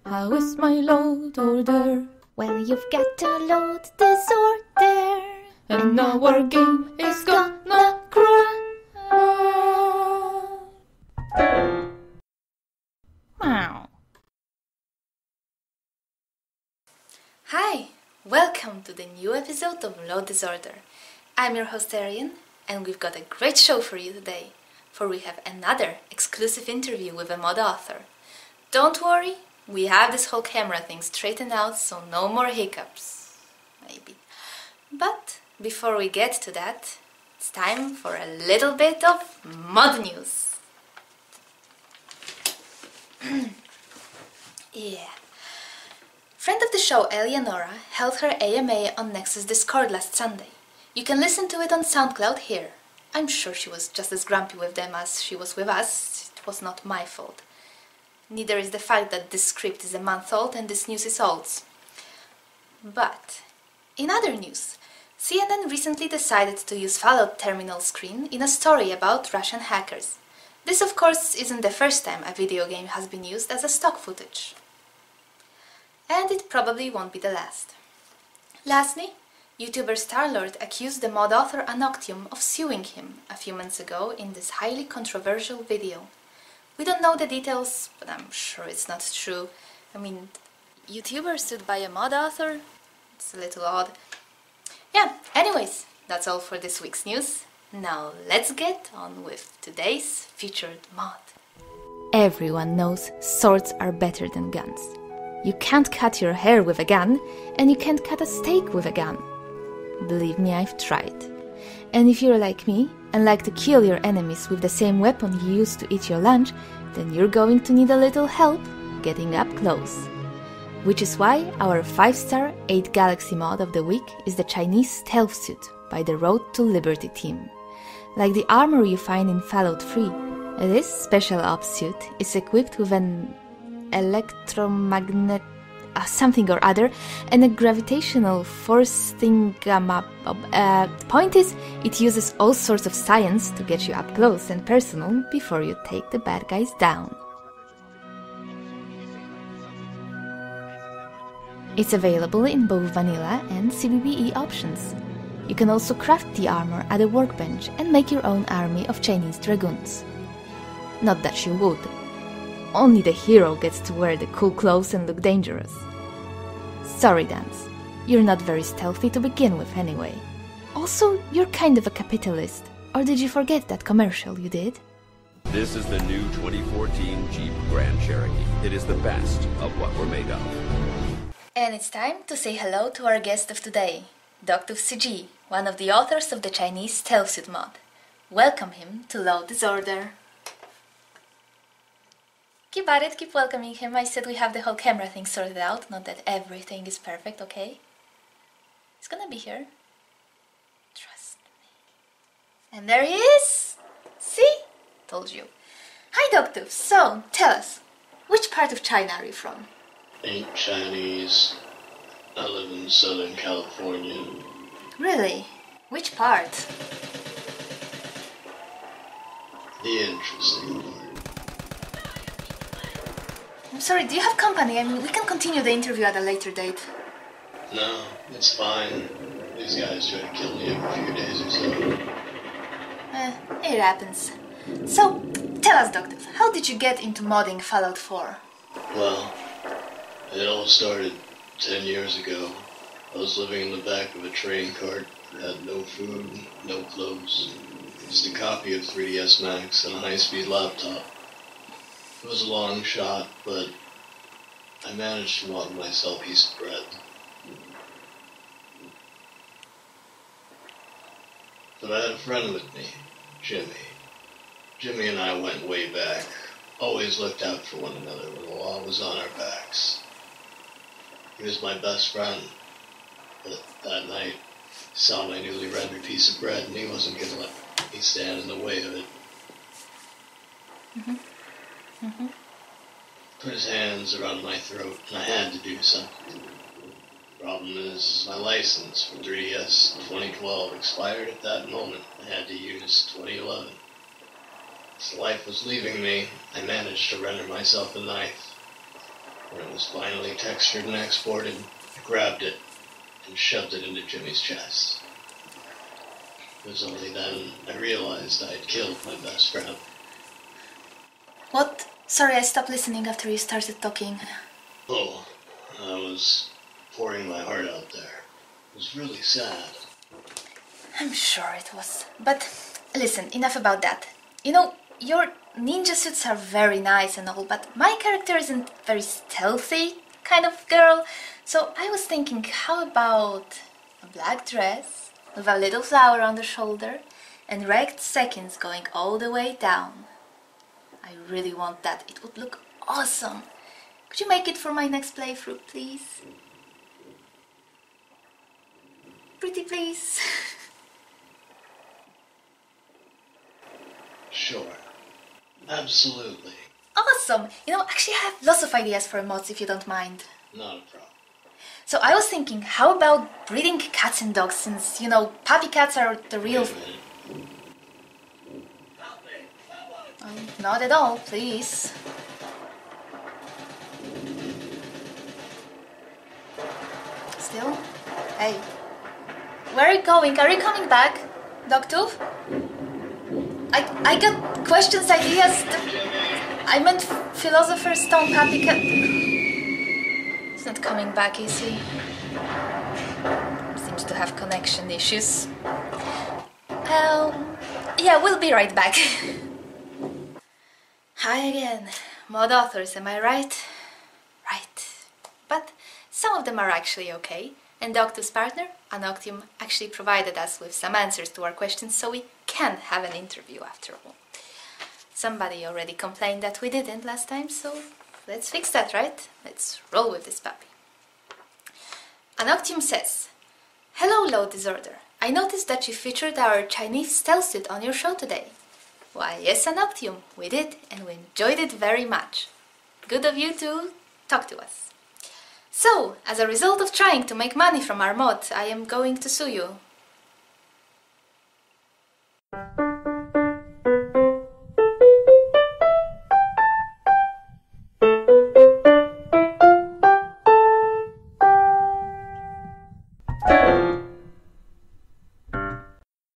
How is my load order? Well, you've got to load this order, And our game is gonna cry. Meow. Hi, welcome to the new episode of Load Disorder. I'm your host Arian, and we've got a great show for you today, for we have another exclusive interview with a mod author. Don't worry, we have this whole camera thing straightened out, so no more hiccups. Maybe. But before we get to that, it's time for a little bit of mod news. Yeah. Friend of the show Elianora held her AMA on Nexus Discord last Sunday. You can listen to it on SoundCloud here. I'm sure she was just as grumpy with them as she was with us. It was not my fault. Neither is the fact that this script is a month old and this news is old. But, in other news, CNN recently decided to use Fallout terminal screen in a story about Russian hackers. This of course isn't the first time a video game has been used as a stock footage. And it probably won't be the last. Lastly, YouTuber Starlord accused the mod author Anoctium of suing him a few months ago in this highly controversial video. We don't know the details, but I'm sure it's not true. I mean, YouTuber sued by a mod author? It's a little odd. Yeah, anyways, that's all for this week's news. Now let's get on with today's featured mod. Everyone knows swords are better than guns. You can't cut your hair with a gun, and you can't cut a steak with a gun. Believe me, I've tried. And if you're like me, and like to kill your enemies with the same weapon you used to eat your lunch, then you're going to need a little help getting up close. Which is why our 5-star 8 Galaxy mod of the week is the Chinese Stealth Suit by the Road to Liberty team. Like the armor you find in Fallout 3, this special ops suit is equipped with an electromagnet something or other and a gravitational force point is, it uses all sorts of science to get you up close and personal before you take the bad guys down. It's available in both vanilla and CBBE options. You can also craft the armor at a workbench and make your own army of Chinese dragoons. Not that you would. Only the hero gets to wear the cool clothes and look dangerous. Sorry, Dance. You're not very stealthy to begin with anyway. Also, you're kind of a capitalist. Or did you forget that commercial you did? This is the new 2014 Jeep Grand Cherokee. It is the best of what we're made of. And it's time to say hello to our guest of today, Dr. CG, one of the authors of the Chinese Stealth Suit mod. Welcome him to Load Disorder. Keep at it, keep welcoming him. I said we have the whole camera thing sorted out, not that everything is perfect, okay? He's gonna be here. Trust me. And there he is! See? Told you. Hi, Doctor. So, tell us, which part of China are you from? Ain't Chinese. I live in Southern California. Really? Which part? The interesting part. I'm sorry, do you have company? I mean, we can continue the interview at a later date. No, it's fine. These guys try to kill me every few days or so. It happens. So, tell us, Doctor, how did you get into modding Fallout 4? Well, it all started 10 years ago. I was living in the back of a train cart, had no food, no clothes, just a copy of 3DS Max and a high-speed laptop. It was a long shot, but I managed to mod myself a piece of bread. But I had a friend with me, Jimmy. Jimmy and I went way back, always looked out for one another when the law was on our backs. He was my best friend, but that night, he saw my newly rendered piece of bread and he wasn't going to let me stand in the way of it. Put his hands around my throat, and I had to do something. Problem is, my license for 3DS 2012 expired at that moment. I had to use 2011. As life was leaving me, I managed to render myself a knife. When it was finally textured and exported, I grabbed it and shoved it into Jimmy's chest. It was only then I realized I had killed my best friend. What? Sorry, I stopped listening after you started talking. Oh, I was pouring my heart out there. It was really sad. I'm sure it was. But listen, enough about that. You know, your ninja suits are very nice and all, but my character isn't very stealthy kind of girl. So I was thinking, how about a black dress with a little flower on the shoulder and ragged seconds going all the way down. I really want that. It would look awesome. Could you make it for my next playthrough, please? Pretty please. Sure. Absolutely. Awesome! You know, actually I have lots of ideas for mods if you don't mind. Not a problem. So I was thinking, how about breeding cats and dogs, since, you know, puppy cats are the real... Wait a minute. Not at all, please. Still? Hey. Where are you going? Are you coming back, Dogtooth? I got questions, ideas. I meant Philosopher's Stone Puppy Cat. He's not coming back, is he? Seems to have connection issues. Yeah, we'll be right back. Hi again. Mod authors, am I right? Right. But some of them are actually okay. And Dogtooth's partner, Anoctium, actually provided us with some answers to our questions, so we can have an interview after all. Somebody already complained that we didn't last time, so let's fix that, right? Let's roll with this puppy. Anoctium says, "Hello, Low Disorder. I noticed that you featured our Chinese stealth suit on your show today." Why, yes, Anoctium, we did, and we enjoyed it very much. Good of you to talk to us. So, as a result of trying to make money from our mod, I am going to sue you.